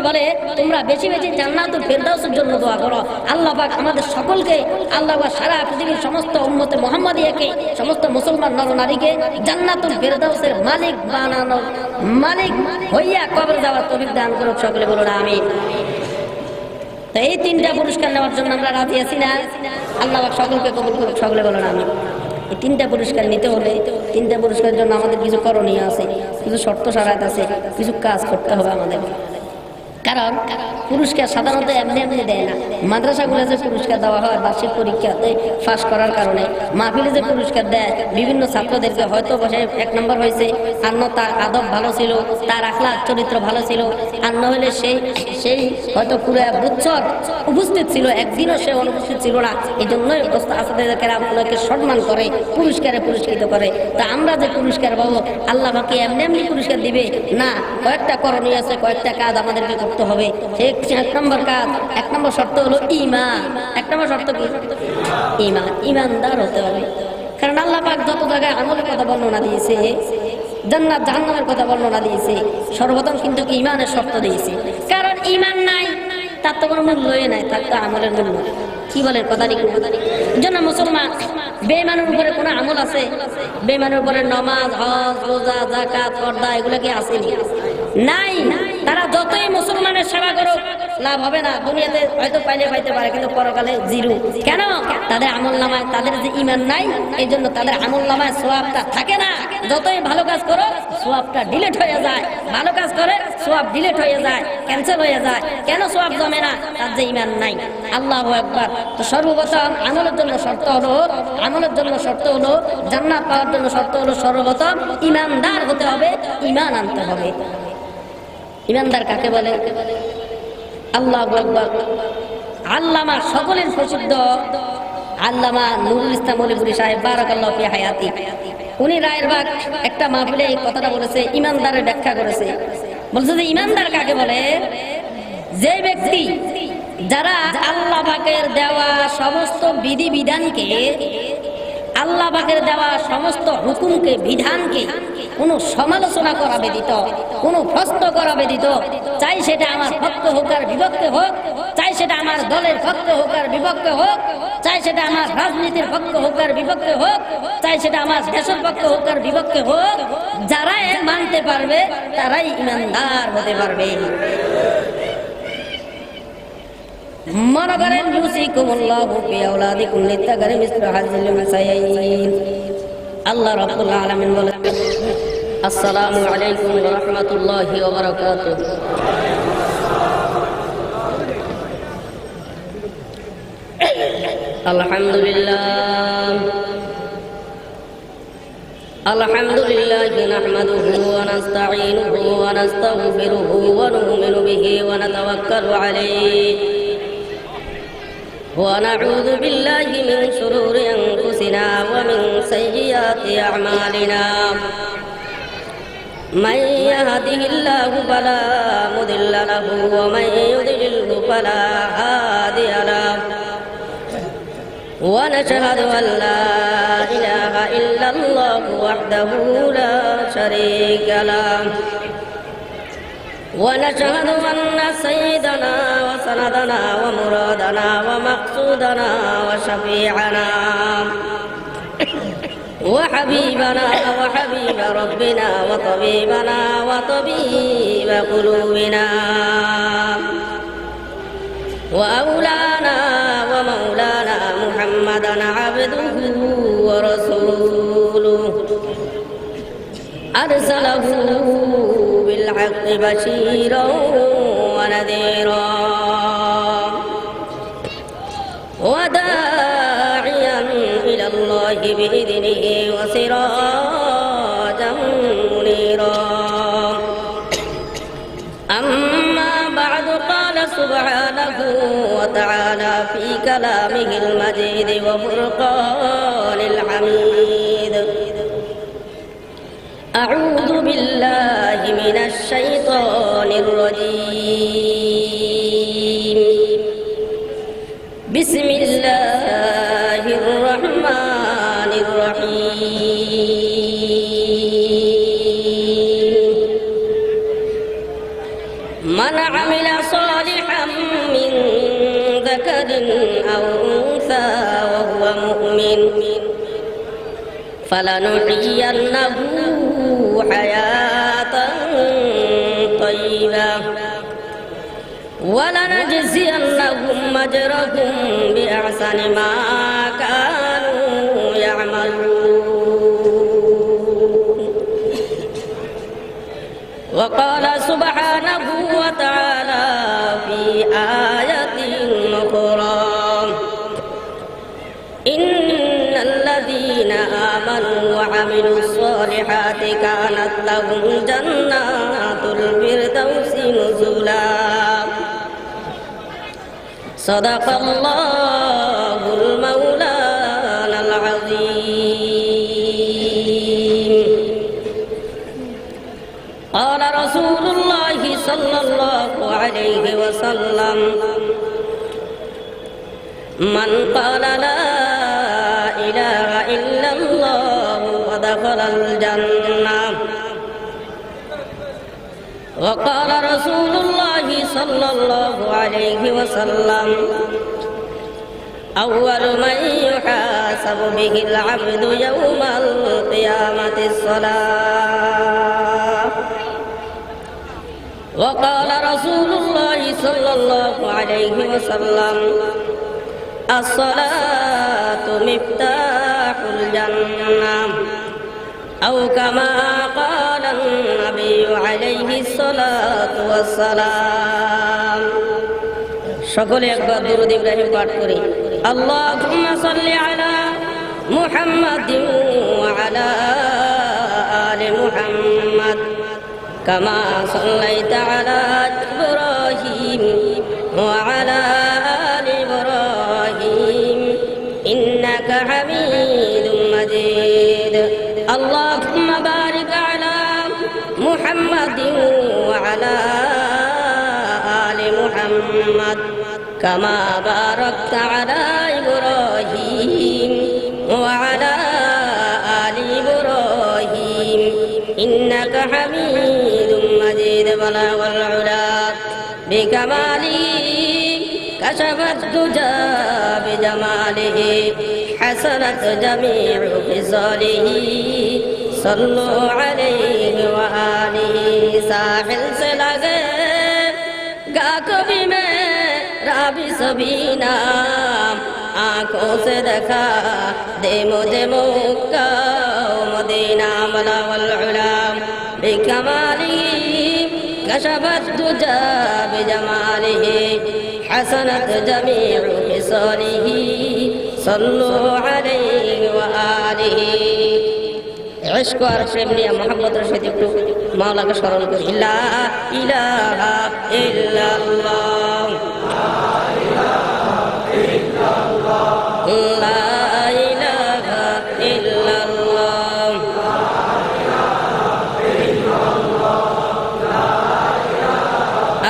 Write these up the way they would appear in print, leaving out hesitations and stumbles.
বলে তোমরা বেশি বেশি জান্নাতুল ফেরদাউসের জন্য দোয়া করো। আল্লাহ পাক আমাদের সকলকে, আল্লাহ পাক সারা পৃথিবীর সমস্ত উম্মতে মুহাম্মাদিয়াকে, সমস্ত মুসলমান নরনারীকে জান্নাতুল ফেরদাউসের মালিক বানানোর, মালিক হইয়া কবরে যাওয়ার তৌফিক দান করুক। সকলে বলুন আমিন। তো এই তিনটা পুরস্কার নেওয়ার জন্য আমরা রাজি আছি না? আল্লাহ পাক সকলকে কবুল করুক। সকলে বলুন আমিন। এই তিনটা পুরস্কার নিতে হলে, তিনটা পুরস্কারের জন্য আমাদের কিছু করণীয় আছে, কিছু শর্ত সারাত আছে, কিছু কাজ করতে হবে আমাদের। কারণ পুরস্কার সাধারণত এমনি এমনি দেয় না। মাদ্রাসাগুলো যে পুরস্কার দেওয়া হয় বার্ষিক পরীক্ষাতে পাস করার কারণে, মাহফিলে যে পুরস্কার দেয় বিভিন্ন ছাত্রদেরকে, হয়তো বসে 1 নম্বর হয়েছে, আর তার আদব ভালো ছিল, তার আখলাক চরিত্র ভালো ছিল, আর নইলে সেই হয়তো পুরো বছর উপস্থিত ছিল, একদিনও সে অনুপস্থিত ছিল না। এই জন্যই ওনাকে সম্মান করে, পুরস্কারে পুরস্কৃত করে। তা আমরা যে পুরস্কার পাবো, আল্লাহ পাকে এমনি এমনি পুরস্কার দিবে না, কয়েকটা করণীয় আছে, কয়েকটা কাজ আমাদেরকে করতে হবে। এক নম্বর কাজ, 1 নম্বর শর্ত হলো ঈমান। 1 নম্বর শর্ত কি? ঈমান, ঈমানদার হতে হবে। কারণ আল্লাহ পাক যত জায়গায় আমলের কথা বর্ণনা দিয়েছে, জান্নাত জাহান্নামের কথা বর্ণনা দিয়েছে, সর্বপ্রথম কিন্তু ঈমানের শর্ত দিয়েছে। কারণ ঈমান নাই, তার তো কোনো মূল্যই নাই, তার তো আমলের মূল্য। কি বলে কথা ঠিক না? জন্য মুসলমান বেঈমানের উপরে কোনো আমল আছে? বেঈমানের উপরে নামাজ, হজ, রোজা, যাকাত, পর্দা এগুলো কি আছে? নাই। তারা যতই মুসলমানের সেবা করুক লাভ হবে না। দুনিয়াতে হয়তো পাইতে পারে, কিন্তু পরকালে জিরো। কেন? তাদের আমল নামায় তাদের যে ঈমান নাই, এই জন্য তাদের আমল নামায় সওয়াবটা থাকে না। যতই ভালো কাজ করো সওয়াবটা ডিলিট হয়ে যায়, ভালো কাজ করে সওয়াব ডিলিট হয়ে যায়, ক্যান্সেল হয়ে যায়। কেন সওয়াব জমে না? তার যে ঈমান নাই। আল্লাহু আকবার। তো সর্বপ্রথম আমলের জন্য শর্ত হলো জান্নাত পাওয়ার জন্য শর্ত হলো সর্বপ্রথম ঈমানদার হতে হবে, ঈমান আনতে হবে। ঈমানদার কাকে বলে? আল্লাহু আকবার। আল্লামা, সকলের প্রসিদ্ধ আল্লামা নুরুল ইসলাম মৌলভী সাহেব বারাকাল্লাহু ফি হায়াতি, উনি রায়েরবাগ একটা মাহফিলে এই কথাটা বলেছে, ঈমানদারের ব্যাখ্যা করেছে। বলছে যে ঈমানদার কাকে বলে? যে ব্যক্তি যারা আল্লাহ পাকের দেওয়া সমস্ত বিধিবিধানকে, আল্লাহ পাকের দেওয়া সমস্ত হুকুমকে, বিধানকে কোনো সমালোচনা করা ব্যতীত, কোনো প্রশ্ন করা ব্যতীত, চাই সেটা আমার পক্ষে হোক আর বিপক্ষে হোক, চাই সেটা আমার দলের পক্ষে হোক আর বিপক্ষে হোক, চাই সেটা আমার রাজনীতির পক্ষে হোক আর বিপক্ষে হোক, চাই সেটা আমার দেশের পক্ষে হোক আর বিপক্ষে হোক, যারা মানতে পারবে তারাই ঈমানদার হতে পারবে। মনে করেন ইউসিকুমুল্লাহু ফি আওলাদিকুম লিত্তাকারি মিসলু হাযিল মাসাইয়িন। আল্লাহ রাব্বুল আলামিন বলেন, আসসালামু আলাইকুম ওয়া রাহমাতুল্লাহি ওয়া বারাকাতুহু। আলহামদুলিল্লাহি নাহমাদুহু ওয়া নাস্তাঈনুহু ওয়া নাস্তাগফিরুহু ওয়া নু'মিনু বিহি ওয়া নাতাওয়াক্কালু আলাইহি ونعوذ بالله من شرور أنفسنا ومن سيئات أعمالنا من يهده الله فلا مضل له ومن يضلل فلا هادي له ونشهد أن لا إله إلا الله وحده لا شريك له ونشهد أن سيدنا وسندنا ومرادنا ومقصودنا وشفيعنا وحبيبنا وحبيب ربنا وطبيبنا وطبيب قلوبنا وأولانا ومولانا محمدا عبده ورسوله أرسله بالحق بشيرا ونذيرا وداعيا إلى الله بإذنه وسراجا منيرا. أما بعد، قال سبحانه وتعالى في كلامه المجيد وفرقان الحميد: أعوذ بالله من الشيطان الرجيم. بسم الله الرحمن الرحيم. من عمل عمل صالحا من ذكر أو أنثى وهو مؤمن فلنحيينه حياة طيبة ولنجزينهم أجرهم بأحسن ما كانوا يعملون. وقال سبحانه وتعالى في آية أخرى إن الذين آمنوا وعملوا الصالحات كانت لهم جنات الفردوس نزلا. صدق الله المولانا العظيم. قال رسول الله صلى الله عليه وسلم من قال لا إله إلا الله ودخل الجنة. وقال رسول الله صلى الله عليه وسلم أول من يحاسب به العبد يوم القيامة الصلاة. وقال رسول الله صلى الله عليه وسلم الصلاة مفتاح الجنة أو كما قال النبي عليه الصلاة والسلام. সকলে একবার দুরূদ ইব্রাহিম পাঠ করি। আল্লাহুম্মা সাল্লি আলা মুহাম্মাদিন ওয়া আলা আলি মুহাম্মাদ কামা সাল্লাইতা আলা ইব্রাহিম ওয়া আলা আলি ইব্রাহিম ইন্নাকা হামিদুম মাজিদ। اللهم بارك على محمد وعلى آل محمد كما باركت على إبراهيم وعلى آل إبراهيم إنك حميد مجيد. بلغ العلا بكماله كشف الدجى بجماله حسنت جميع خصاله صلوا عليه وآله. साहिल से लगे गा कभी मेरा भी सबीना आंखों से देखा दे मुझे मक्का मदीना। बलावल उलाम बिकमाली कशफत दुजा बिजमालिही हसनत जमीउ खिसालिही सल्लु अलैहि व आलिहि। इश्क और प्रेम निये मोहब्बत रशद एकटु मौलाके स्मरण करी। ला इलाहा इल्लाल्लाह ला इलाहा इल्लाल्लाह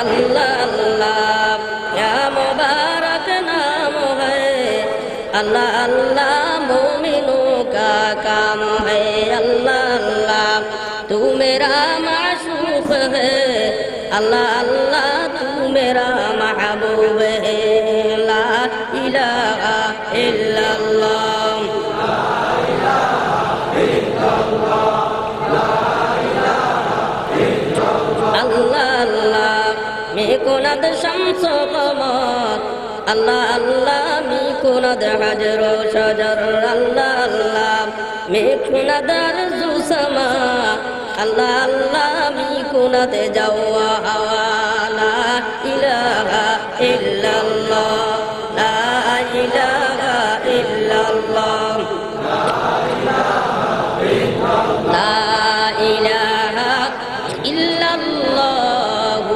अल्लाह अल्लाह या मुबारक नाम है। अल्लाह अल्लाह मोमिनों का काम है। अल्लाह अल्लाह तू मेरा माशूक है। अल्लाह अल्लाह तू मेरा महबूब है। ला इलाहा इल्लल्लाह अल्लाह अल्लाह मिकुनद शम्सु कमर। अल्लाह अल्लाह मिकुनद हजर शजर। अल्लाह अल्लाह मिकुनद अर्ज़ु समा। अल्लाह अल्लाह मिकुनद जवा हवा। ला इलाहा इल्लल्लाह ला इलाहा इल्लल्लाह ला इलाहा इल्लल्लाह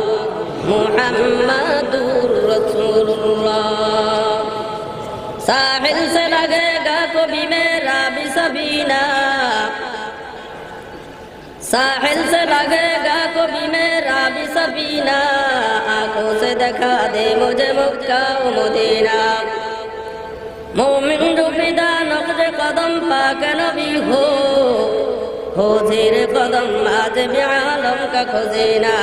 मुहम्मदुर रसूलुल्लाह। साहिल से लगेगा कभी मेरा भी सबीना। साहिल से लगेगा कभी मेरा भी सबीना आंखों से दिखा दे मुझे मक्का व मदीना। मोमिन रुफिदा नक्श कदम पाक नबी हो जेर कदम आज भी आलम का खजीना।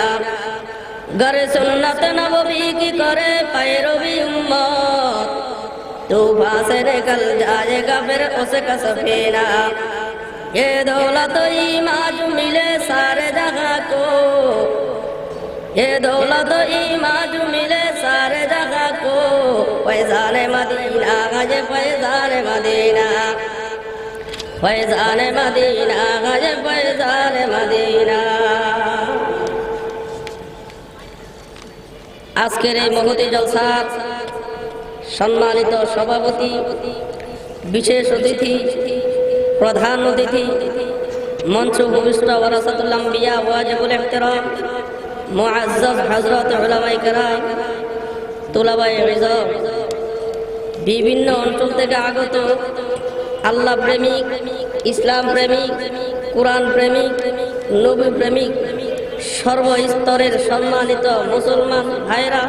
গরে সুন্নত নবী কি করে पैरवी उम्मत तूफान से निकल जाएगा फिर उसका सफीना ये दौलत ईमान जो मिले सारे जहां को ये दौलत ईमान जो मिले सारे जहां को फैजान मदीना गजे फैजान मदीना फैजान मदीना गजे फैजान मदीना। আজকের এই মহতি জলসার সম্মানিত সভাপতি, বিশেষ অতিথি, প্রধান অতিথি, মঞ্চ ভূমিষ্ঠ ওয়ারাসাতুল আম্বিয়া ওয়াজিবুল ইহতিরাম মুআজ্জাজ হযরত উলামায়ে কেরাম, তুলাবায়ে ইলম, বিভিন্ন অঞ্চল থেকে আগত আল্লাহ প্রেমিক, ইসলাম প্রেমিক, কোরআন প্রেমিক, নবী প্রেমিক, সর্বস্তরের সম্মানিত মুসলমান ভাইরা,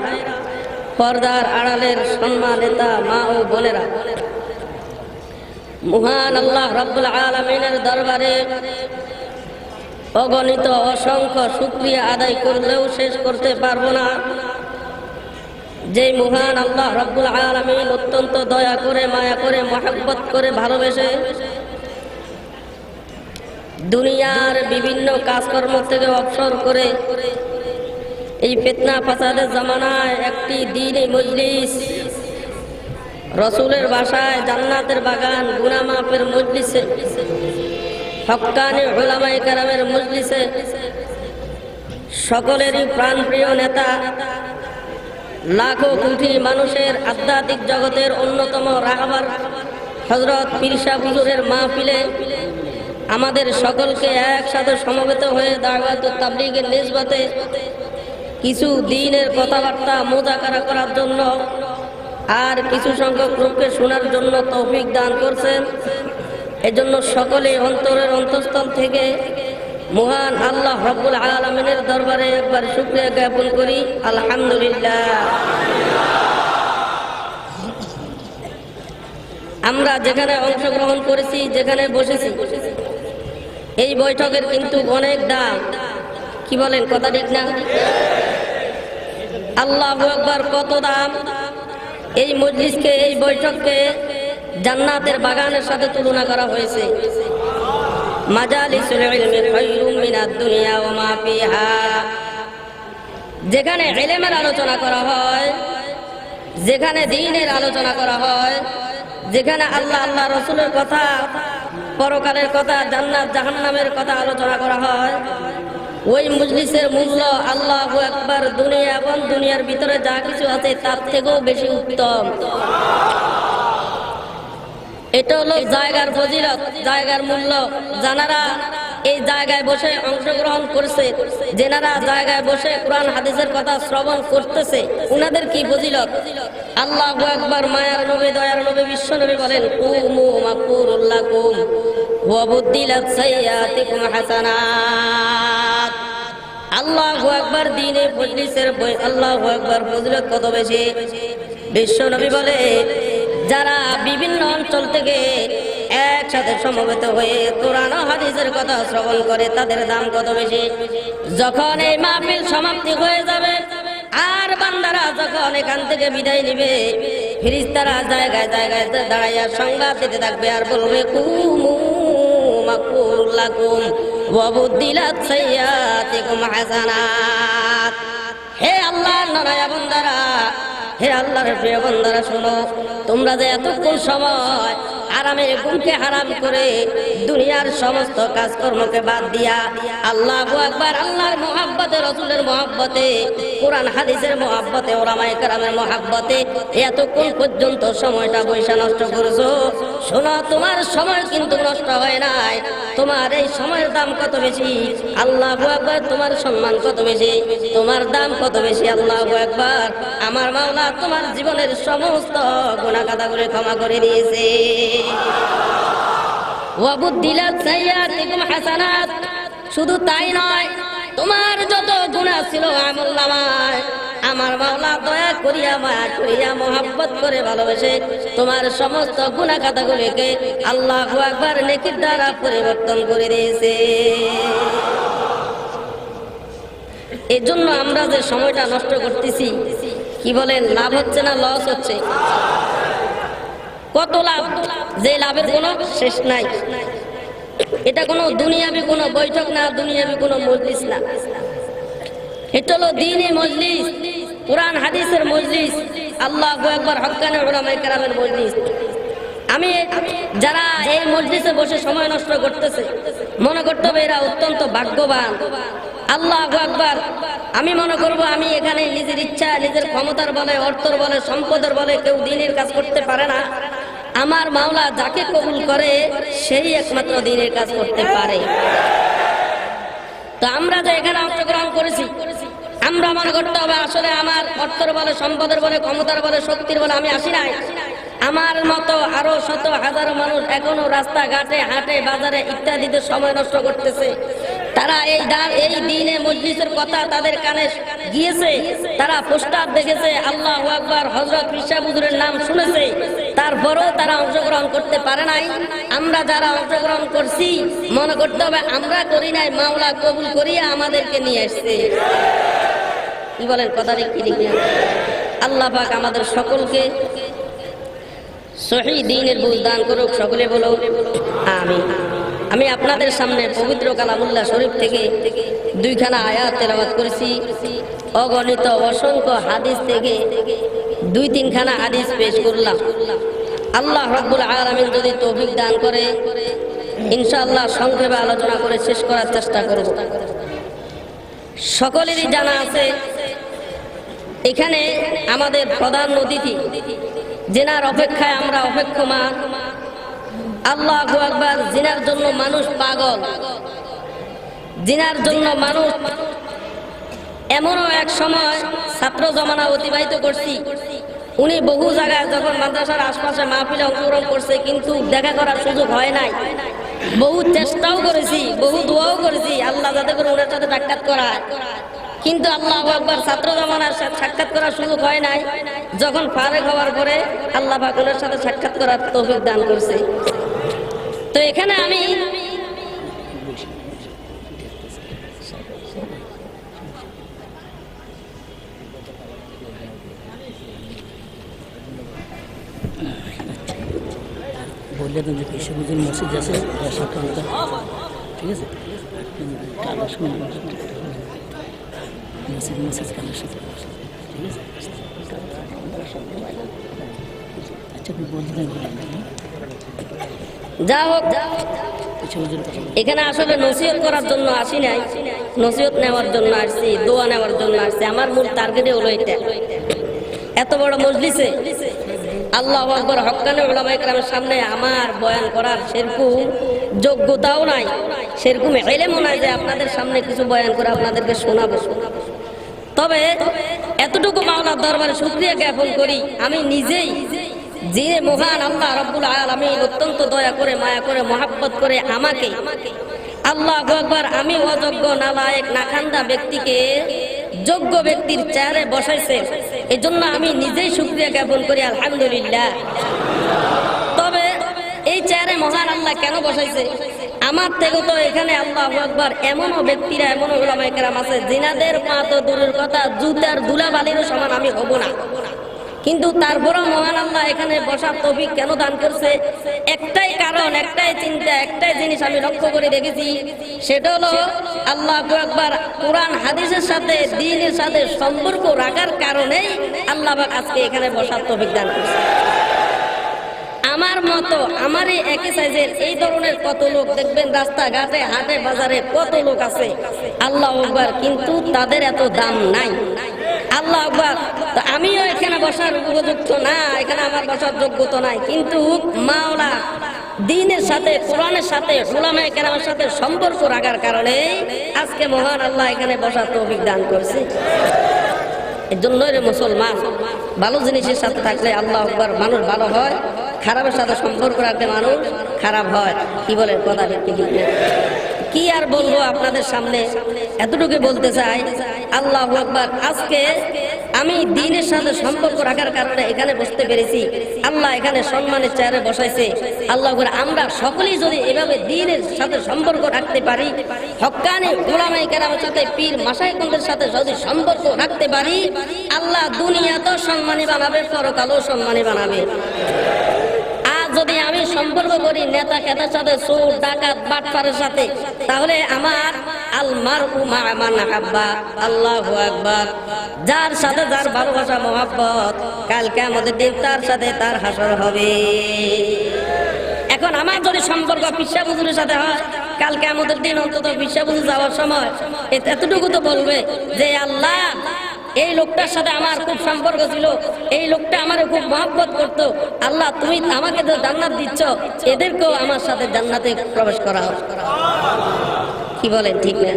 পর্দার আড়ালের সম্মানিতা মা ও বোনেরা, মহান আল্লাহ রাব্বুল আলামিনের দরবারে অগণিত অসংখ্য শুকরিয়া আদায় করলেও শেষ করতে পারবো না। যে মহান আল্লাহ রাব্বুল আলামিন অত্যন্ত দয়া করে, মায়া করে, মহব্বত করে, ভালোবেসে দুনিয়ার বিভিন্ন কাজকর্ম থেকে অবসর করে এই ফিতনা ফাসাদের জামানায় একটি দ্বীনি মজলিস, রসুলের ভাষায় জান্নাতের বাগান, গুনাহ মাফের মজলিসে, হক্কানি উলামায়ে কেরামের মজলিসে সকলেরই প্রাণপ্রিয় নেতা, লাখো কোটি মানুষের আধ্যাত্মিক জগতের অন্যতম রাহবার হযরত পীর সাহেব হুজুরের মাহফিলে আমাদের সকলকে একসাথে সমবেত হয়ে দাওয়াত ও তাবলীগের নিসবতে কিছু দ্বীনের কথাবার্তা মুযাকারা করার জন্য আর কিছু সংখ্যক লোককে শোনার জন্য তৌফিক দান করছেন। এজন্য সকলে অন্তরের অন্তঃস্থল থেকে মহান আল্লাহ রাব্বুল আলামিনের দরবারে একবার শুকরিয়া জ্ঞাপন করি, আলহামদুলিল্লাহ। আমরা যেখানে অংশগ্রহণ করেছি, যেখানে বসেছি, এই বৈঠকের কিন্তু অনেক দাম। কি বলেন, কথা ঠিক না? আল্লাহু আকবার, কত দাম! এই মজলিসকে, এই বৈঠককে জান্নাতের বাগানের সাথে তুলনা করা হয়েছে। মাজালিসুল ইলমি খায়রুম মিনাদ দুনিয়া ওয়া মা ফিহা। যেখানে ইলমের আলোচনা করা হয়, যেখানে দ্বীনের আলোচনা করা হয়, যেখানে আল্লাহ আল্লাহ রসুলের কথা, পরকালের কথা, জান্নাত জাহান্নামের কথা আলোচনা করা হয়, ওই মজলিসের মূল্য আল্লাহু আকবার দুনিয়া এবং দুনিয়ার ভিতরে যা কিছু আছে তার থেকেও বেশি উত্তম। এটা হলো জায়গার ফজিলত, জায়গার মূল্য। যারা এই জায়গায় বসে অংশগ্রহণ করছে, যেনারা জায়গায় বসে কোরআন হাদিসের কথা শ্রবণ করতেছে, উনাদের কি ফজিলত! আল্লাহু আকবার। মায়ার নবী, দয়ার নবী, বিশ্ব নবী বলেন, কুমু মাগফুরুল লাকুম ওয়া বুদ্দিলাত সাইয়্যাতিকুম হাসানাত। আল্লাহু আকবার। দ্বীনে মজলিসের আল্লাহু আকবার ফজিলত কত বেশি! বিশ্ব নবী বলে, যারা বিভিন্ন অঞ্চল থেকে একসাথে সমবেত হয়ে কোরআন ও হাদিসের কথা শ্রবণ করে, তাদের দাম কত বেশি! যখন এই মাহফিল সমাপ্তি হয়ে যাবে আর বান্দারা যখন এখান থেকে বিদায় নিবে, ফেরেশতারা জায়গায় জায়গায় দাঁড়াইয়া সংবাদ দিতে থাকবে আর বলবে, কুমু মাগফুরুল লাকুম ওয়া বুদ্দিলাত সাইয়্যাতিকুম হাসানাত। হে আল্লাহর নয়া বান্দারা, হে আল্লাহর প্রিয় বান্দারা, শোনো, তোমরা যে এতক্ষণ সময় আরামে ঘুমকে হারাম করে দুনিয়ার সমস্ত কাজকর্মকে বাদ দিয়া আল্লাহু আকবার, আল্লাহর মহব্বতে, রসুলের মহব্বতে, কোরআন হাদিসের মহব্বতে, উলামায়ে কেরামের মহব্বতে এতক্ষণ পর্যন্ত সময়টা বৈশা নষ্ট করেছো। শোনো, তোমার সময় কিন্তু নষ্ট হয় নাই। তোমার এই সময়ের দাম কত বেশি! আল্লাহু আকবার। তোমার সম্মান কত বেশি, তোমার দাম কত বেশি! আল্লাহু আকবার। আমার মাওলা তোমার জীবনের সমস্ত গুনাহ কাদাগুলো ক্ষমা করে দিয়েছে। ওয়া বুদ্দিলাত সাইয়্যাতিকুম হাসানাত। শুধু তাই নয়, তোমার যত গুনাহ ছিল আমলনামায় আমার মাওলা দয়া করিয়া, মায়া করিয়া, মহব্বত করে, ভালোবেসে তোমার সমস্ত গুনাহ খাতাগুলোকে আল্লাহু আকবার নেকির দ্বারা পরিবর্তন করে দিয়েছে। এই জন্য আমরা যে সময়টা নষ্ট করতেছি, কি বলেন, লাভ হচ্ছে না লস হচ্ছে? কত লাভ, যে লাভের কোনো শেষ নাই। এটা কোনো দুনিয়াবি কোনো বৈঠক না, দুনিয়াবি কোনো মজলিস না, এটা হলো দ্বীনি মজলিস, কুরআন হাদিসের মজলিস, আল্লাহু আকবার, হক্কানি উলামায়ে কেরামের মজলিস। আমি যারা এই মজলিসে বসে সময় নষ্ট করতেছে, মনে করতে হবে এরা অত্যন্ত ভাগ্যবান। আল্লাহু আকবার। আমি মনে করব আমি এখানে নিজের ইচ্ছা, নিজের ক্ষমতার বলে, অর্থের বলে, সম্পদের বলে কেউ দ্বীনের কাজ করতে পারে না। আমার মাওলা যাকে কবুল করে সেই একমাত্র দ্বীনের কাজ করতে পারে। তো আমরা যে এখানে অংশগ্রহণ করেছি, আমরা মনে করতে হবে আসলে আমার অর্থের বলে, সম্পদের বলে, ক্ষমতার বলে, শক্তির বলে আমি আসি নাই। আমার মতো আরো শত হাজারো মানুষ এখনো রাস্তাঘাটে, হাটে, বাজারে ইত্যাদিতে সময় নষ্ট করতেছে। তারা এই দিনে মজলিসের কথা তাদের কানে গিয়েছে, তারা পোস্টার দেখেছে, আল্লাহু আকবার, হযরত পীর সাহেব হুজুরের নাম শুনেছে, তারপরও তারা অংশগ্রহণ করতে পারে নাই। আমরা যারা অংশগ্রহণ করছি মনে করতে হবে আমরা করি নাই, মাওলা কবুল করিয়া আমাদেরকে নিয়ে আসছে। কি বলেন, কথা ঠিক না? আল্লাহ পাক আমাদের সকলকে সহি দ্বীনের বুঝ দান করুক, সকলে বলো আমিন। আমি আপনাদের সামনে পবিত্র কালামুল্লাহ শরীফ থেকে দুইখানা আয়াত তেলাওয়াত করেছি, অগণিত অসংখ্য হাদিস থেকে দুই তিনখানা হাদিস পেশ করলাম। আল্লাহ রাব্বুল আলামিন যদি তৌফিক দান করে ইনশাআল্লাহ সংক্ষেপে আলোচনা করে শেষ করার চেষ্টা করব। সকলেরই জানা আছে এখানে আমাদের প্রধান অতিথি, জিনার অপেক্ষায় আমরা অপেক্ষমান। আল্লাহু আকবার। জিনার জন্য মানুষ পাগল, জিনার জন্য মানুষ। এমনও এক সময় ছাত্র জমানা অতিবাহিত করছি, উনি বহু জায়গায় যখন মাদ্রাসার আশপাশে মাহফিলে অংশগ্রহণ করছে কিন্তু দেখা করার সুযোগ হয় নাই। বহু চেষ্টাও করেছি, বহু দোয়াও করেছি আল্লাহ যাতে করে ওনার সাথে সাক্ষাৎ করায়, কিন্তু আল্লাহু আকবার ছাত্র জমানার সাথে সাক্ষাৎ করার সুযোগ হয় নাই। যখন ফারেক হওয়ার পরে আল্লাহ পাক ওনার সাথে সাক্ষাৎ করার তৌফিক দান করছে। তো এখানে আমি বললে তো যে কৃষকদের মেসেজ আছে, ঠিক আছে, মেসেজ কালেকশন, ঠিক আছে। আচ্ছা, আপনি বলতে যা হোক, এখানে আসলে নসিহত করার জন্য আসি নাই, নসিহত নেওয়ার জন্য আসছি, দোয়া নেওয়ার জন্য আসছি। আমার মূল টার্গেটে হলো এটা। এত বড় মজলিসে আল্লাহু আকবার, হক্কানি উলামায়ে কেরামের সামনে আমার বয়ান করার সেরকম যোগ্যতাও নাই, সেরকম ইলমও নাই যে আপনাদের সামনে কিছু বয়ান করে আপনাদেরকে শোনাবো। তবে এতটুকু মাওলার দরবারে শুকরিয়া জ্ঞাপন করি, আমি নিজেই যে মহান আল্লাহ রাব্বুল আলামিন অত্যন্ত দয়া করে, মায়া করে, মহাব্বত করে আমাকে, আল্লাহু আকবার, আমি অযোগ্য, নালায়েক, নাখান্দা ব্যক্তিকে যোগ্য ব্যক্তির চেয়ারে বসাইছে। এজন্য আমি নিজেই শুকরিয়া জ্ঞাপন করি, আলহামদুলিল্লাহ। তবে এই চেয়ারে মহান আল্লাহ কেন বসাইছে? আমার থেকে তো এখানে আল্লাহু আকবার এমনও ব্যক্তিরা, এমনও উলামায়ে কেরাম আছে জিনাদের পা তো দূরের কথা, জুতার ধুলাবালিরও সমান আমি হব না। কিন্তু তারপরও মহান আল্লাহ এখানে বসার তৌফিক কেন দান করছে? একটাই কারণ, একটাই চিন্তা, একটাই জিনিস আমি লক্ষ্য করে দেখেছি, সেটা হলো আল্লাহু আকবার, কুরআন হাদিসের সাথে, দ্বীনের সাথে সম্পর্ক রাখার কারণেই আল্লাহ পাক আজকে এখানে বসার তৌফিক দান করছে। আমার মতো, আমারই একই সাইজের এই ধরনের কত লোক দেখবেন রাস্তাঘাটে, হাটে, বাজারে কত লোক আছে, আল্লাহু আকবার, কিন্তু তাদের এত দাম নাই। আল্লাহু আকবার। তো আমিও এখানে বসার উপযুক্ত না, এখানে আমার বসার যোগ্যতা নাই, কিন্তু মাওলা দ্বীনের সাথে, কোরআনের সাথে, উলামায়ে কেরামের সাথে সম্পর্ক রাখার কারণে আজকে মহান আল্লাহ এখানে বসার তৌফিক দান করছে। এর জন্যই রে মুসলমান, ভালো জিনিসের সাথে থাকলে আল্লাহু আকবার মানুষ ভালো হয়, খারাপের সাথে সম্পর্ক রাখলে মানুষ খারাপ হয়। কি বলেন, কথা ঠিক না? কি আর বলবো আপনাদের সামনে, এতটুকু বলতে চাই, আল্লাহু আকবার। আজকে আমি দ্বীনের সাথে সম্পর্ক রাখার কারণে এখানে বসতে পেরেছি। আল্লাহ এখানে সম্মানের চেয়ারে বসাইছে। আল্লাহ করে আমরা সকলেই যদি এভাবে দ্বীনের সাথে সম্পর্ক রাখতে পারি, হক্কানি উলামায়ে কেরামের সাথে, পীর মাশায়েখদের সাথে যদি সম্পর্ক রাখতে পারি, আল্লাহ দুনিয়াতেও সম্মানী বানাবে, পরকালেও সম্মানী বানাবে। যদি আমি সম্পর্ক করি নেতা খেতার সাথে, চোর ডাকাত বাটপারের সাথে, তাহলে আমার আল মারউ মা মান হাব্বা। আল্লাহু আকবার। যার সাথে যার ভালোবাসা মহব্বত, কাল কিয়ামতের দিন তার সাথে তার হাসর হবে। এখন আমার যদি সম্পর্ক পিসা হুজুরের সাথে হয়, কাল কিয়ামতের দিন অন্তত পিসা হুজুর যাওয়ার সময় এতটুকু তো বলবে যে আল্লাহ, এই লোকটার সাথে আমার খুব সম্পর্ক ছিল, এই লোকটা আমার খুব মহব্বত করতো, আল্লাহ তুমি আমাকে তো জান্নাত দিচ্ছ, এদেরকেও আমার সাথে জান্নাতে প্রবেশ করাও। কি বলেন, ঠিক না?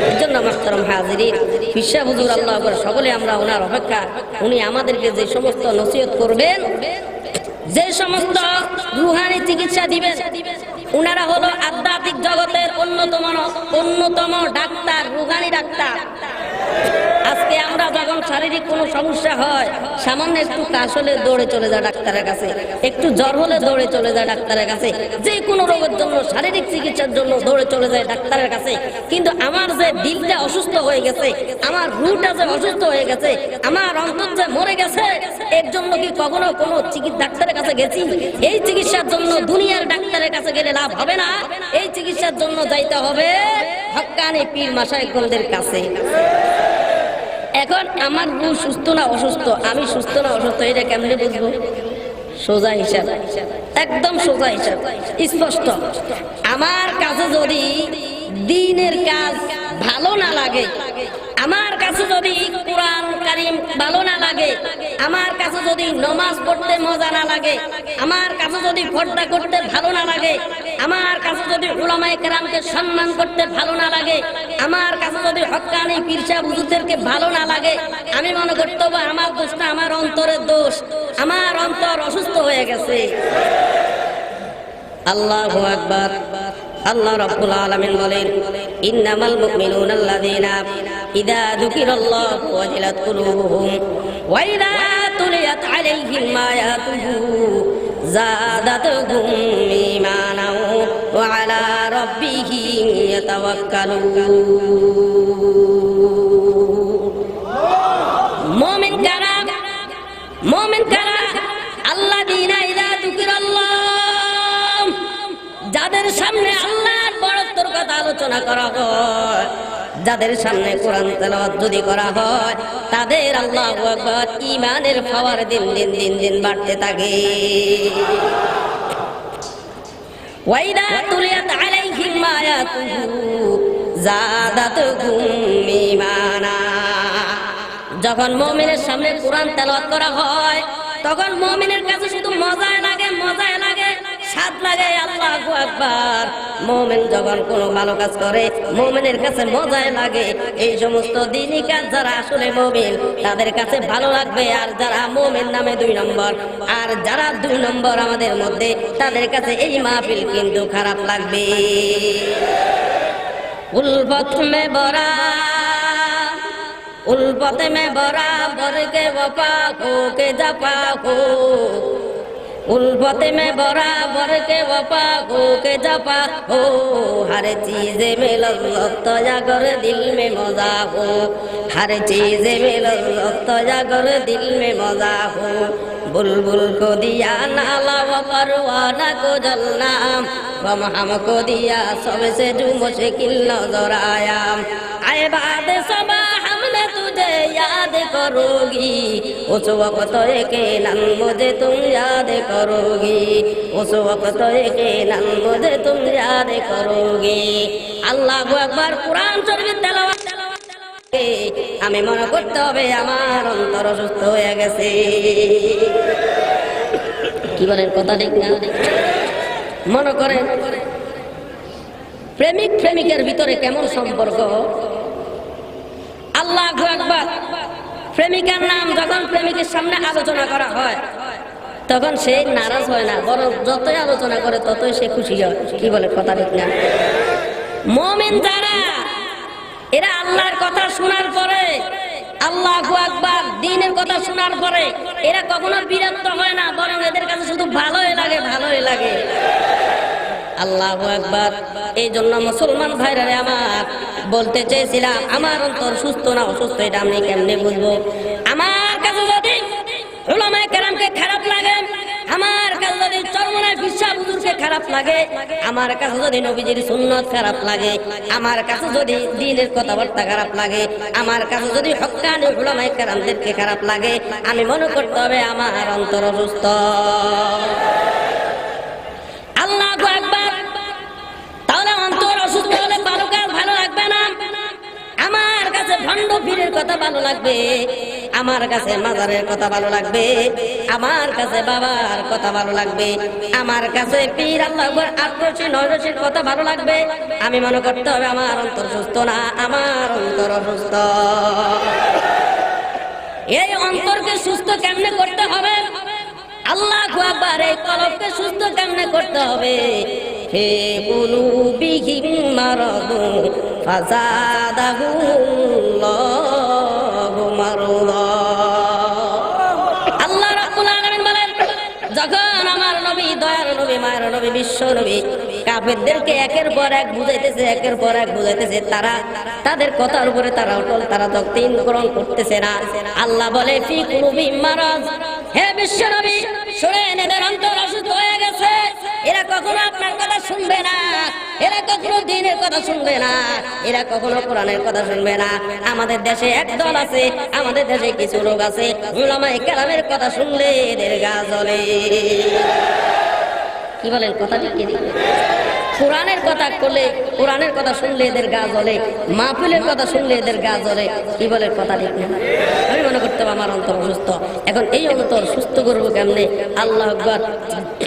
এর জন্য মাহতারাম হাজিরিন, পিসা হুজুর আল্লাহ আকবার, সকলে আমরা ওনার অপেক্ষা। উনি আমাদেরকে যে সমস্ত নসিহত করবেন, যে সমস্ত রুহানি চিকিৎসা দিবেন, উনারা হলো আধ্যাত্মিক জগতের অন্যতম ডাক্তার, রুহানি ডাক্তার। আজকে আমরা যখন শারীরিক কোনো সমস্যা হয়, সামান্য একটু কাশ হলে দৌড়ে চলে যায় ডাক্তারের কাছে, একটু জ্বর হলে দৌড়ে চলে যায় ডাক্তারের কাছে, যে কোনো রোগের জন্য, শারীরিক চিকিৎসার জন্য দৌড়ে চলে যায় ডাক্তারের কাছে। কিন্তু আমার যে দিলটা অসুস্থ হয়ে গেছে, আমার রুহটা যে অসুস্থ হয়ে গেছে, আমার অন্তর যে মরে গেছে, এর জন্য কি কখনো কোনো ডাক্তারের কাছে গেছি? এই চিকিৎসার জন্য দুনিয়ার ডাক্তারের কাছে গেলে লাভ হবে না, এই চিকিৎসার জন্য যাইতে হবে হক্কানি পীর মাশায়েখদের কাছে। এখন আমার রূহ সুস্থ না অসুস্থ, আমি সুস্থ না অসুস্থ, এটা কেমনে বুঝবো? সোজা হিসাব, একদম সোজা হিসাব, স্পষ্ট। আমার কাছে যদি দ্বীনের কাজ ভালো না লাগে, আমার কাছে যদি কোরআন কারীম ভালো না লাগে, আমার কাছে যদি নামাজ পড়তে মজা না লাগে, আমার কাছে যদি পর্দা করতে ভালো না লাগে, আমার কাছে যদি উলামায়ে কেরামকে সম্মান করতে ভালো না লাগে, আমার কাছে যদি হক্কানি পীর সাহেব হুজুরদেরকে ভালো না লাগে, আমি মনে করতে হবে আমার দোষ না, আমার অন্তরের দোষ, আমার অন্তর অসুস্থ হয়ে গেছে। আল্লাহু আকবার। আল্লাহ রাব্বুল আলামিন বলেন, ইন্নামাল মুমিনুনা আল্লাযীনা ইযা যুকিরাল্লাহু ওয়াজিলাত কুলুবুহুম ওয়া ইযা তুলিয়াত আলাইহিম আয়াতুহু যাদাতুহুম ঈমানাও ওয়া আলা রাব্বিহিম ইয়াতাওয়াক্কালুন। মুমিন কারা? মুমিন কারা? আল্লাযীনা ইযা যুকিরাল্লাহ, যাদের সামনে আল্লাহর বড়ত্বের কথা আলোচনা করা হয়, যাদের সামনে কোরআন তেলাওয়াত যদি করা হয়, তাদের আল্লাহু আকবার ঈমানের পাওয়ার দিন দিন দিন দিন বাড়তে থাকে। ওয়াইদা তুলিয়াত আলাইহিম আয়াতুহু যাদাতুহুম ঈমানা। যখন মুমিনের সামনে কোরআন তেলাওয়াত করা হয়, তখন মুমিনের কাছে শুধু মজায় লাগে, মজায় লাগে, স্বাদ লাগে। আল্লাহু আকবার। মুমিন যখন কোনো ভালো কাজ করে, মুমিনের কাছে মজায় লাগে। এই সমস্ত দ্বীনি কাজ যারা আসলে মুমিন, তাদের কাছে ভালো লাগবে। আর যারা মুমিন নামে 2 নম্বর, আর যারা 2 নম্বর আমাদের মধ্যে, তাদের কাছে এই মাহফিল কিন্তু খারাপ লাগবে। উলফত মে বরা, उल्फत में बराबर के वफा को के जफा को, उल्फत में बराबर के वफा को के जफा हो, हर चीज में लज्जत जागर दिल में मजा हो, हर चीज में लज्जत जागर दिल में मजा हो। बुलबुल को दिया नाला व परवाना को जलना, गम हमको दिया सबसे जो मुश्किल नजर आया। आए बाद सबा हमने तुझे याद करोगी, उस वक्त यकीनन मुझे तुम याद करोगी, उस वक्त यकीनन मुझे तुम याद करोगी। আল্লাহু আকবার। কুরআন শরীফ তেলাওয়াত আমি মনে করতে হবে আমার অন্তর অসুস্থ হয়ে গেছে। কি বলেন, কথা ঠিক না? মনে করেন প্রেমিক প্রেমিকের ভিতরে কেমন সম্পর্ক। আল্লাহু আকবার। প্রেমিকার নাম যখন প্রেমিকের সামনে আলোচনা করা হয়, তখন সে নারাজ হয় না, বরং যতই আলোচনা করে ততই সে খুশি হয়। কি বলে, কথা ঠিক না? মুমিন যারা, এরা আল্লাহর কথা শোনার পরে আল্লাহু আকবার দ্বীনের কথা শোনার পরে এরা কখনো বিরক্ত হয় না, বরং এদের কাছে শুধু ভালোই লাগে, ভালোই লাগে। আল্লাহু আকবার। এই জন্য মুসলমান ভাইরা আমার বলতে চেয়েছিলাম, আমার অন্তর সুস্থ না অসুস্থ এটা আমি কেমনে বুঝবো? আমার কাছে যদি উলামায়ে কেরামকে খারাপ লাগে, আমার কাছে যদি চরমনায় বিশ্বাস হুজুরকে খারাপ লাগে, আমার কাছে যদি নবীজির সুন্নাত খারাপ লাগে, আমার কাছে যদি দ্বীনের কথাবার্তা খারাপ লাগে, আমার কাছে যদি হক্কানি উলামায়ে কেরামদেরকে খারাপ লাগে, আমি মনে করতে হবে আমার অন্তর অসুস্থ। আল্লাহু আকবার। তাহলে অন্তর অসুস্থ হলে ভালো কাজ ভালো লাগবে না। আমার কাছে ভণ্ড পীরের কথা ভালো লাগবে, আমার কাছে মাজারের কথা ভালো লাগবে, আমার কাছে বাবার কথা ভালো লাগবে, আমার কাছে পীর আল্লাহ আটরশি নয়রশির কথা ভালো লাগবে। আমি মনে করতে হবে আমার অন্তর সুস্থ না, আমার অন্তর অসুস্থ। এই অন্তরকে সুস্থ কেমনে করতে হবে? আল্লাহু আকবার। এই কলবকে সুস্থ কেমনে করতে হবে? হে কুলুবিহিম মারাদুন ফাযাদাহুমুল্লাহু মারদা। আল্লাহ রাব্বুল আলামিন বলেন, যখন আমার নবী, দয়ার নবী, মায়ের নবী, বিশ্ব নবী কাফেরদেরকে একের পর এক বুঝাইতেছে, একের পর এক বুঝাইতেছে, তারা তাদের কথার উপরে তারা অটল, তারা যতীন গ্রহণ করতেছে না। আল্লাহ বলে, ফি কুলুবিহিম মারাদ। হে বিশ্ব নবী, শুনেন, এদের অন্তর অসুস্থ হয়ে গেছে। এরা কখনো আপনার কথা শুনবে না, এরা কখনো দ্বীনের কথা শুনবে না, এরা কখনো কোরআনের কথা শুনবে না। আমাদের দেশে একদল আছে, আমাদের দেশে কিছু লোক আছে, উলামায়ে কেরামের কথা শুনলে এদের গা জ্বলে। কি বলেন? কথা ঠিক কি? কোরআনের কথা করলে, কোরআনের কথা শুনলে এদের গা জ্বলে, মাহফিলের কথা শুনলে এদের গা জ্বলে। কি বলেন? কথা ঠিক না? আমি মনে করতাম আমার অন্তর অসুস্থ। এখন এই অন্তর সুস্থ করবো কেমনে? আল্লাহু আকবার।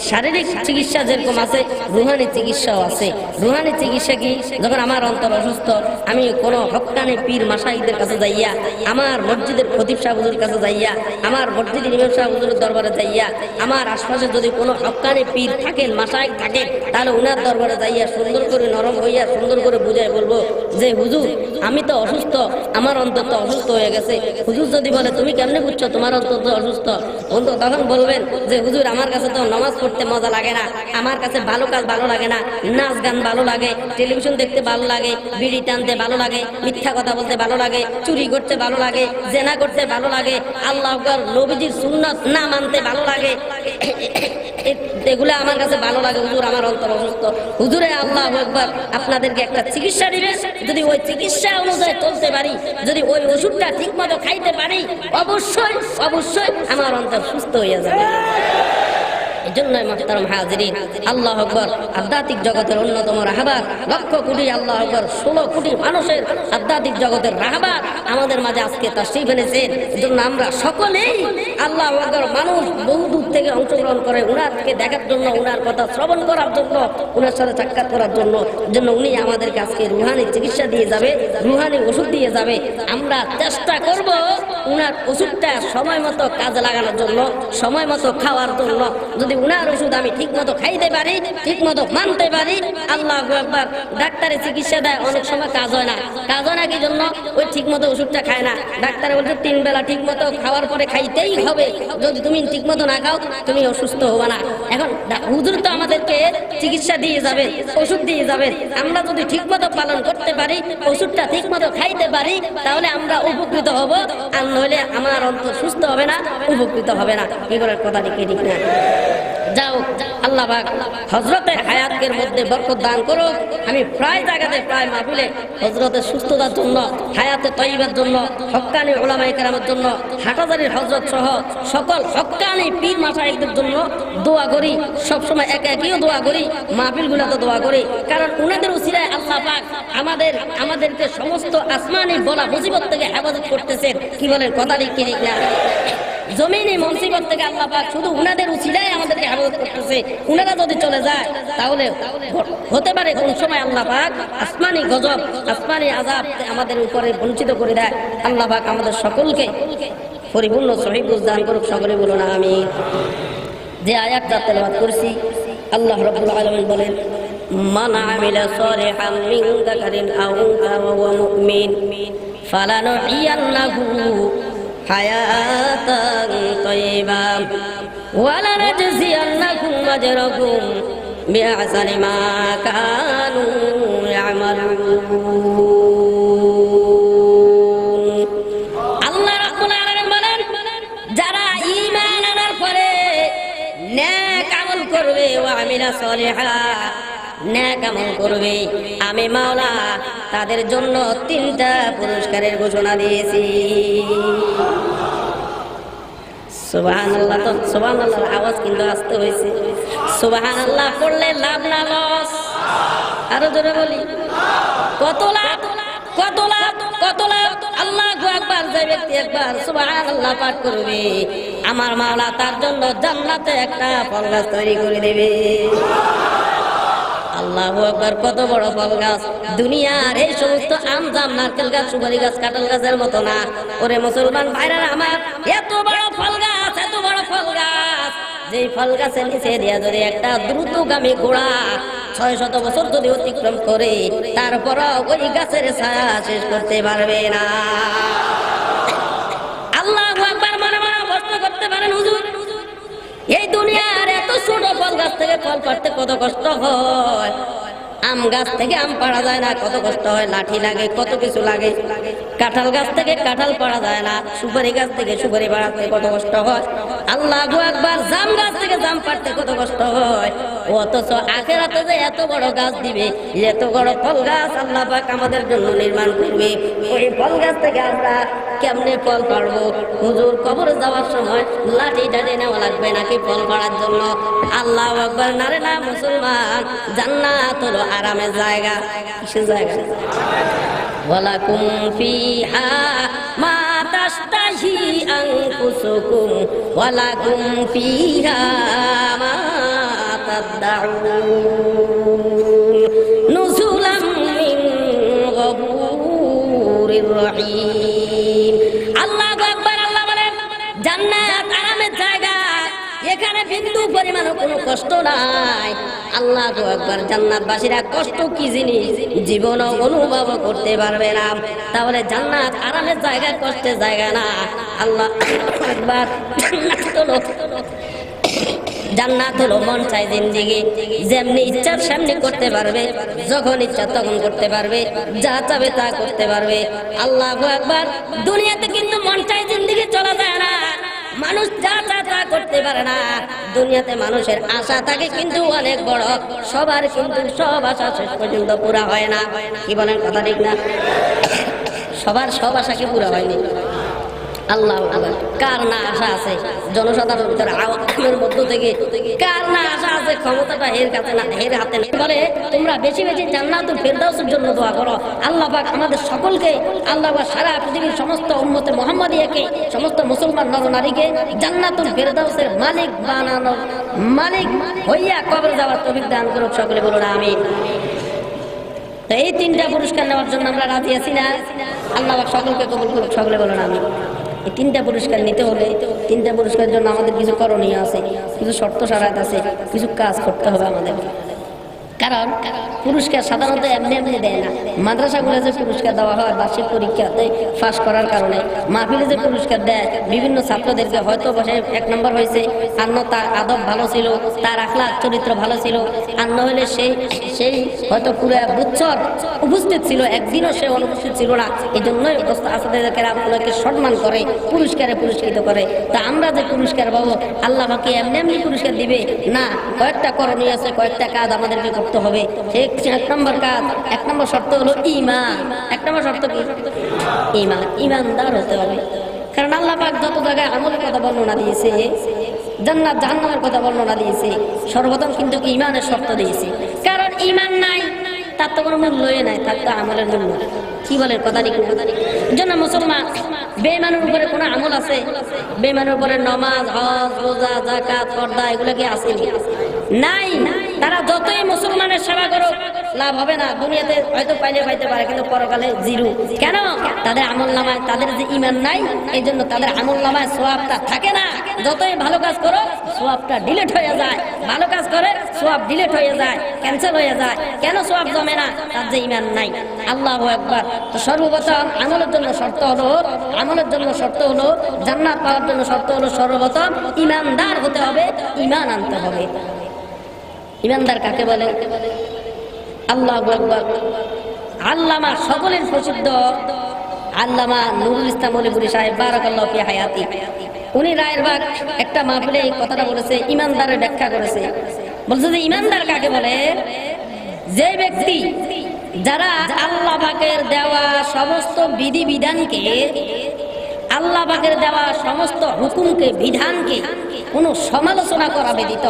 শারীরিক চিকিৎসা যেরকম আছে, রুহানি চিকিৎসাও আছে। রুহানি চিকিৎসা কি? যখন আমার অন্তর অসুস্থ, আমি কোনো হক্কানি পীর মাশাইখদের কাছে যাইয়া, আমার মসজিদের খতিব সাহেব হুজুরের কাছে যাইয়া, আমার মসজিদের ইমাম সাহেব হুজুরের দরবারে যাইয়া, আমার আশপাশে যদি কোনো হক্কানি পীর থাকেন, মাশাইখ থাকেন, তাহলে উনার দরবারে যাইয়া সুন্দর করে নরম হইয়া সুন্দর করে বুঝাই বলবো যে হুজুর, আমি তো অসুস্থ, আমার অন্তর তো অসুস্থ হয়ে গেছে। হুজুর যদি বলে, তুমি কেমনে বুঝছো তোমার অন্তর তো অসুস্থ? তখন বলবেন যে হুজুর, আমার কাছে তো নামাজ পড়তে মজা লাগে না, আমার কাছে ভালো কাজ ভালো লাগে না, নাচ গান ভালো লাগে, টেলিভিশন দেখতে ভালো লাগে, বিড়ি টানতে ভালো লাগে, মিথ্যা কথা বলতে ভালো লাগে, চুরি করতে ভালো লাগে, জেনা করতে ভালো লাগে, আল্লাহ আকবার নবীজির সুন্নাত না মানতে ভালো লাগে, এগুলো আমার কাছে ভালো লাগে। হুজুর, আমার অন্তর অসুস্থ। হুজুরে আল্লাহু আকবার, আপনাদেরকে একটা চিকিৎসা দিবে, যদি ওই চিকিৎসা অনুযায়ী চলতে পারি, যদি ওই ওষুধটা ঠিক মতো খাইতে পারি, অবশ্যই অবশ্যই আমার অন্তর সুস্থ হয়ে যাবে। এজন্যই মুহতারাম হাজিরিন, আল্লাহু আকবার আধ্যাত্মিক জগতের অন্যতম রাহবার, লক্ষ কোটি, আল্লাহু আকবার 16 কোটি মানুষের আধ্যাত্মিক জগতের রাহবার আমাদের মাঝে আজকে তাশরীফ এনেছেন। এজন্য আমরা সকলেই আল্লাহু আকবার, মানুষ বহু দূর থেকে অংশগ্রহণ করে উনারকে দেখার জন্য, উনার কথা শ্রবণ করার জন্য, উনার সাথে সাক্ষাৎ করার জন্য। জন্য উনি আমাদেরকে আজকে রুহানি চিকিৎসা দিয়ে যাবে, রুহানি ওষুধ দিয়ে যাবে। আমরা চেষ্টা করব উনার ওষুধটা সময় মতো কাজে লাগানোর জন্য, সময় মতো খাওয়ার জন্য। যদি উনার ওষুধ আমি ঠিক মতো খাইতে পারি, ঠিক মতো মানতে পারি, আল্লাহু আকবার। ডাক্তারের চিকিৎসা দেয়, অনেক সময় কাজ হয় না। কাজ হয় না কি জন্য? ওই ঠিক মতো ওষুধটা খায় না। ডাক্তার বলছে 3 বেলা ঠিক মতো খাওয়ার পরে খাইতেই হবে, যদি তুমি ঠিক মতো না খাও তুমি অসুস্থ হবে না। এখন হুজুর তো আমাদেরকে চিকিৎসা দিয়ে যাবে, ওষুধ দিয়ে যাবে। আমরা যদি ঠিক মতো পালন করতে পারি, ওষুধটা ঠিক মতো খাইতে পারি, তাহলে আমরা উপকৃত হব। আর নইলে আমার অন্তর সুস্থ হবে না, উপকৃত হবে না। এগুলোর কথা ঠিক না? যাও, আল্লাহ পাক হযরতের হায়াতের মধ্যে বরকত দান করো। আমি প্রায় জায়গাতে, প্রায় মাহফিলে হযরতের সুস্থতার জন্য, হায়াতে তয়্যিবার জন্য, হক্কানি উলামায়ে কেরামের জন্য, হাটহাজারীর হযরত সহ সকল হক্কানি পীর মাশাইখদের জন্য দোয়া করি। সব সময় একইও দোয়া করি, মাহফিলগুলোতে দোয়া করি। কারণ উনাদের উসিলায় আল্লাহ পাক আমাদেরকে সমস্ত আসমানি বলা মুসিবত থেকে হেফাজত করতেছেন। কি বলেন? কথা ঠিক কি ঠিক না? জমিনে মুসিবত থেকে আল্লাহ পাক শুধু উনাদের উসিলায় আমাদেরকে হেফাজত করতেছে। উনারা যদি চলে যায় তাহলে হতে পারে কোন সময় আল্লাহ পাক আসমানি গজব, আসমানি আযাব আমাদের উপরে বঞ্চিত করে দেয়। আল্লাহ পাক আমাদের সকলকে পরিপূর্ণ সহিহ বুঝ দান করুক। সকলে বলুন আমিন। যে আয়াতটা তেলাওয়াত করছি, আল্লাহ রাব্বুল আলামিন বলেন, মান আমিলা সালিহান মিন যাকারিন আও উনসা ওয়া হুয়া মুমিন ফালানুহিয়ান্নাহু হায়াতান তাইয়্যিবা ওয়া লানাজজিয়ান্নাহুম আজরাহুম বিআহসানি মা কানু ইয়ামালুন। আল্লাহ রাব্বুল আলামিন বলেন, যারা ঈমান আনার পরে নেক আমল করবে, ওয়া আমিলা সলিহা, নেক আমল করবে, আমি মাওলা তাদের জন্য 3টা পুরস্কারের ঘোষণা দিয়েছি। সুবহানাল্লাহ। তো সুবহানাল্লাহর আওয়াজ কিন্তু আসতে হয়েছে। সুবহানাল্লাহ পড়লে লাভ না লস? আরো জোরে বলি, কত লাভ, কত লাভ, কত লাভ! আল্লাহু আকবার। যে ব্যক্তি একবার সুবহানাল্লাহ পাঠ করবে, আমার মাওলা তার জন্য জান্নাতে একটা ফল গাছ তৈরি করে দেবে। আল্লাহু আকবার। কত বড় ফল গাছ! দুনিয়ার এই সমস্ত আম, জাম, নারকেল গাছ, সুপারি গাছ, কাঁঠাল গাছের মতো না। ওরে মুসলমান ভাইরা আমার, এত বড় ফল গাছ, এত বড় ফল গাছ, যেই ফল গাছের নিচে দিয়া যদি একটা দ্রুতগামী ঘোড়া 600 বছর যদি অতিক্রম করে, তারপরও ওই গাছের ছায়া শেষ করতে পারবে না। আল্লাহু আকবার। মনে মনে প্রশ্ন করতে পারেন, হুজুর এই দুনিয়ার এত ছোট ফল গাছ থেকে ফল পাড়তে কত কষ্ট হয়? আম গাছ থেকে আম পাড়া যায় না, কত কষ্ট হয়, লাঠি লাগে, কত কিছু লাগে। কাঁঠাল গাছ থেকে কাঁঠাল পাড়া যায় না, সুপারি গাছ থেকে সুপারি পাড়াতে কত কষ্ট হয়। আল্লাহু আকবার। জাম গাছ থেকে জাম পাড়তে কত কষ্ট হয়। অথচ আখিরাতে যে এত বড় গাছ দিবে, এত বড় ফল গাছ আল্লাহ পাক আমাদের জন্য নির্মাণ করবে, ওই ফল গাছ থেকে আমরা কেমনে ফল পাড়বো? হুজুর কবরে যাওয়ার সময় লাঠি টাঠি নেওয়া লাগবে নাকি ফল পাড়ার জন্য? আল্লাহু আকবার। নারে না মুসলমান, জান্নাত হলো আরামের জায়গা। কিসের জায়গা? ওয়ালাকুম ফিহা মা তাশতাহি আনফুসুকুম ওয়ালাকুম ফিহা মা তাদউন নুজুলাম মিন গফুরির রহিম। আল্লাহু আকবার। আল্লাহ বলেন, জান্নাত আরামের জায়গা, এখানে বিন্দু পরিমাণও কোনো কষ্ট নাই। আল্লাহু আকবার। জান্নাতবাসীরা কষ্ট কি জিনিস জীবনও অনুভব করতে পারবে না। তাহলে জান্নাত আরামের জায়গা, কষ্টের জায়গা না। আল্লাহ আকবার। জান্নাত হলো মন চাই জিন্দেগি, যেমনি ইচ্ছা সেমনি করতে পারবে, যখন ইচ্ছা তখন করতে পারবে, যা চাবে তা করতে পারবে। আল্লাহু আকবার। দুনিয়াতে কিন্তু মন চাই জিন্দেগি চলা যায় না, মানুষ যা চা তা করতে পারে না। দুনিয়াতে মানুষের আশা থাকে কিন্তু অনেক বড়, সবার কিন্তু সব আশা শেষ পর্যন্ত পুরা হয় না। কি বলেন, কথা ঠিক না? সবার সব আশা কি পুরা হয়নি? আল্লাহু আকবার। কার না আশা আছে জনসাধারণের ভিতরে, আওয়ামের মধ্য থেকে কার না আশা আছে? ক্ষমতাটা এর কাছে না, এর হাতে নেই। বলে তোমরা বেশি বেশি জান্নাতুল ফেরদাউসের জন্য দোয়া করো। আল্লাহ পাক আমাদের সকলকে, আল্লাহ পাক সারা পৃথিবীর সমস্ত উম্মতে মুহাম্মাদিয়াকে, সমস্ত মুসলমান নরনারীকে জান্নাতুল ফেরদাউসের মালিক বানানোর, মালিক হইয়া কবরে যাওয়ার তৌফিক দান করুক। সকলে বলুন আমিন। তো এই 3টা পুরস্কার নেওয়ার জন্য আমরা রাজি আছি না? আল্লাহ পাক সকলকে কবুল করুক। সকলে বলুন আমিন। এই 3টা পুরস্কার নিতে হলে 3টা পুরস্কারের জন্য আমাদের কিছু করণীয় আছে, কিছু শর্ত সারাত আছে, কিছু কাজ করতে হবে আমাদেরকে। কারণ পুরস্কার সাধারণত এমনি এমনি দেয় না। মাদ্রাসাগুলো যে পুরস্কার দেওয়া হয় বার্ষিক পরীক্ষাতে পাস করার কারণে, মাহফিলে যে পুরস্কার দেয় বিভিন্ন ছাত্রদেরকে, হয়তো বসে 1 নম্বর হয়েছে, আর তার আদব ভালো ছিল, তার আখলাক চরিত্র ভালো ছিল, আর হলে সেই হয়তো পুরো বছর উপস্থিত ছিল, একদিনও সে অনুপস্থিত ছিল না। এই জন্যই আসাদেরকে আপনাকে সম্মান করে, পুরস্কারে পুরস্কৃত করে। তা আমরা যে পুরস্কার পাবো, আল্লাহ বাকি এমনি এমনি পুরস্কার দিবে না, কয়েকটা করণীয় আছে, কয়েকটা কাজ আমাদেরকে করতে হবে। 1 নম্বর কাজ, 1 নম্বর শর্ত হলো ঈমান। 1 নম্বর শর্ত কি? ঈমান। ঈমানদার হতে হবে। কারণ আল্লাহ পাক যত জায়গায় আমলের কথা বর্ণনা দিয়েছে, জান্নাত জাহান্নামের কথা বর্ণনা দিয়েছে, সর্বপ্রথম কিন্তু ঈমানের শর্ত দিয়েছে। কারণ ঈমান নাই, তার তো কোনো মূল্যই নাই, তার তো আমলের মূল্য। কি বলেন, কথা ঠিক না? জন্য মুসলমান বেঈমানের উপরে কোনো আমল আছে? বেঈমানের উপরে নামাজ, হজ, রোজা, যাকাত, পর্দা এগুলো কি আছে? নাই। তারা যতই মুসলমানের সেবা করুক লাভ হবে না। দুনিয়াতে হয়তো পাইতে পারে, কিন্তু পরকালে জিরো। কেন? তাদের আমল নামায়, তাদের যে ঈমান নাই, এই জন্য তাদের আমল নামায় সওয়াবটা থাকে না। যতই ভালো কাজ করো সওয়াবটা ডিলিট হয়ে যায়, ভালো কাজ করে সওয়াব ডিলিট হয়ে যায়, ক্যান্সেল হয়ে যায়। কেন সওয়াব জমে না? তার যে ঈমান নাই। আল্লাহু আকবার। তো সর্বপ্রথম আমলের জন্য শর্ত হলো জান্নাত পাওয়ার জন্য শর্ত হলো সর্বপ্রথম ঈমানদার হতে হবে, ঈমান আনতে হবে। ঈমানদার কাকে বলে? আল্লাহু আকবার। আল্লামা সকলের প্রসিদ্ধ আল্লামা নুরুল ইসলাম মৌলভী সাহেব বারাকাল্লাহু ফি হায়াতি, উনি রায়েরবাগ একটা মাহফিলে এই কথাটা বলেছে, ঈমানদারের ব্যাখ্যা করেছে। বলছে যে ঈমানদার কাকে বলে? যে ব্যক্তি যারা আল্লাহ পাকের দেওয়া সমস্ত বিধি বিধানকে, আল্লাহ পাকের দেওয়া সমস্ত হুকুমকে, বিধানকে কোনো সমালোচনা করা ব্যতীত,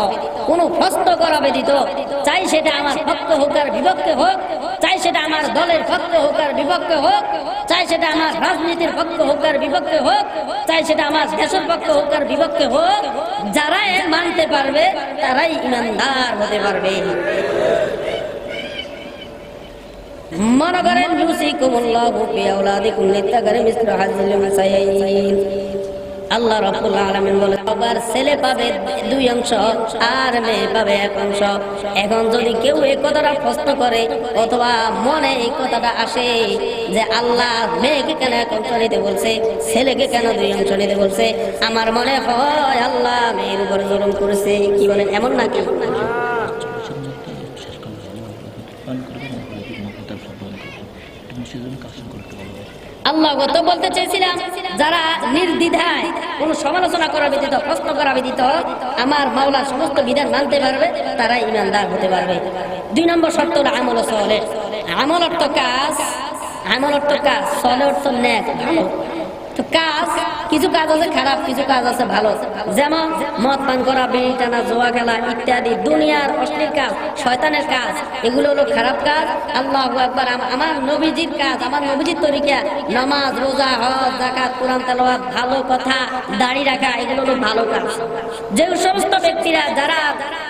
কোনো প্রশ্ন করা ব্যতীত, চাই সেটা আমার পক্ষে হোক আর বিপক্ষে হোক, চাই সেটা আমার দলের পক্ষে হোক আর বিপক্ষে হোক, চাই সেটা আমার রাজনীতির পক্ষে হোক আর বিপক্ষে হোক, চাই সেটা আমার দেশের পক্ষে হোক আর বিপক্ষে হোক, যারা মানতে পারবে তারাই ঈমানদার হতে পারবে। মনে করেন ইউসিকুমুল্লাহু ফি আওলাদিকুম লিত্তাকারি মিসলু হাযিল উনসায়াইন। আল্লাহ রাব্বুল আলামিন বলে আবার ছেলে পাবে 2 অংশ আর মেয়ে পাবে 1 অংশ। এখন যদি কেউ এই কথাটা প্রশ্ন করে অথবা মনে এই কথাটা আসে যে আল্লাহ মেয়েকে কেন 1 অংশ নিতে বলছে, ছেলেকে কেন 2 অংশ নিতে বলছে, আমার মনে হয় আল্লাহ মেয়ের উপর জুলুম করেছে। কি বলেন, এমন নাকি? আল্লাহ তো বলতে চেয়েছিলাম যারা নির্দ্বিধায় কোনো সমালোচনা করা ব্যতীত, প্রশ্ন করা ব্যতীত আমার মাওলার সমস্ত বিধান মানতে পারবে তারাই ঈমানদার হতে পারবে। 2 নম্বর শর্ত হলো আমল সালেহ। আমল অর্থ কাজ, সালেহ অর্থ নেক, ভালো। তো কাজ, কিছু কাজ আছে খারাপ, কিছু কাজ আছে ভালো। যেমন মদ পান করা, বিড়ি টানা, জুয়া খেলা ইত্যাদি দুনিয়ার অশ্লীল কাজ, শয়তানের কাজ, এগুলো হলো খারাপ কাজ। আল্লাহু আকবার। আমার নবীজির কাজ, আমার নবীজির তরিকা, নামাজ, রোজা, হজ, যাকাত, কোরআন তেলাওয়াত, ভালো কথা, দাড়ি রাখা, এগুলো হলো ভালো কাজ। যে সমস্ত ব্যক্তিরা যারা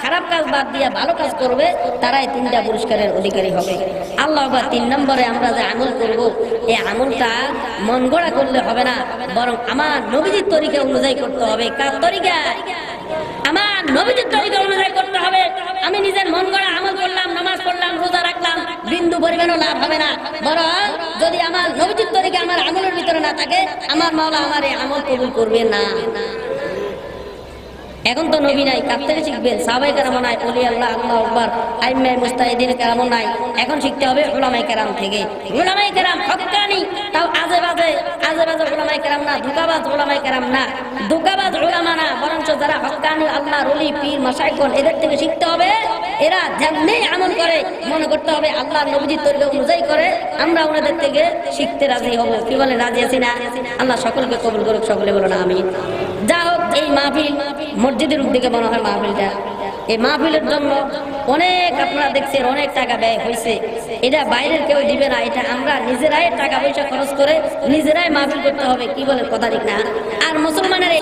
খারাপ কাজ বাদ দিয়ে ভালো কাজ করবে তারাই 3টা পুরস্কারের অধিকারী হবে। আল্লাহু আকবার। 3 নম্বরে আমরা যে আমল করব, এই আমলটা মন গড়া করলে হবে না, বরং আমার নবীজির তরিকা অনুযায়ী করতে হবে। কার তরিকা? আমার নবীজির তরিকা অনুযায়ী করতে হবে। আমি নিজের মন গড়া আমল করলাম, নামাজ পড়লাম, রোজা রাখলাম, বিন্দু পরিমাণও লাভ হবে না। বরং যদি আমার নবীজির তরিকা আমার আমলের ভিতরে না থাকে, আমার মাওলা আমার এই আমল কবুল করবে না। এখন তো নবী নাই, কার থেকে শিখবেন? সাহাবায়ে কেরাম নাই, ওলি আল্লাহ, আল্লাহু আকবার, আইম্মে মুজতাহিদিন কেরাম নাই। এখন শিখতে হবে উলামায়ে কেরাম থেকে। উলামায়ে কেরাম হক্কানি, তাও আজে বাজে উলামায়ে কেরাম না, ধোঁকাবাজ উলামায়ে কেরাম না, ধোঁকাবাজ উলামা না, বরং যারা হক্কানি আল্লাহর ওলি, পীর, মাশায়েখ, এদের থেকে শিখতে হবে। এরা যেমনি আমল করে মনে করতে হবে আল্লাহর নবীজির তরিকা অনুযায়ী করে, আমরা ওনাদের থেকে শিখতে রাজি হব। কি বলে, রাজি আছি না? আল্লাহ সকলকে কবুল করুক, সকলে বলুন আমিন। যা হোক, এই মাহফিল মসজিদের উদ্যোগে মনে হয় মাহফিলটা, এই মাহফিলের জন্য অনেক, আপনারা দেখছেন অনেক টাকা ব্যয় হয়েছে। এটা বাইরের কেউ দিবে না, এটা আমরা নিজেরাই টাকা পয়সা খরচ করে নিজেরাই মাহফিল করতে হবে। কি বলে, কথা ঠিক না? আর মুসলমানের